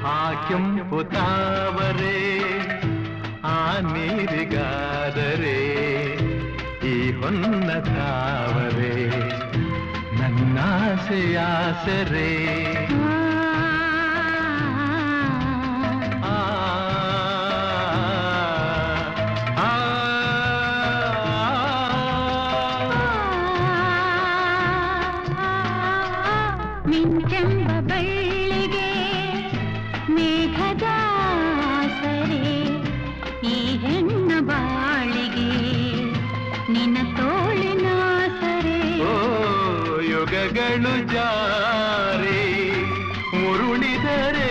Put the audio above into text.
ಆ ಕೆಂಪು ತಾವರೆ ಆ ನೀರಿಗಾದರೆ ಈ ಹೊನ್ನ ತಾವರೆ ನನ್ನಾಸೆಯಾಸರೆ ಮಿಂಚೆಂಬ ಬಳ್ಳಿಗೆ ಮೇಘದ ಸರೆ ಈ ಹೆಣ್ಣ ಬಾಳಿಗೆ ನಿನ್ನ ತೋಳಿನ ಸರೆ ಓ ಯುಗಗಳು ಜಾರಿ ಮುರುಳಿದರೆ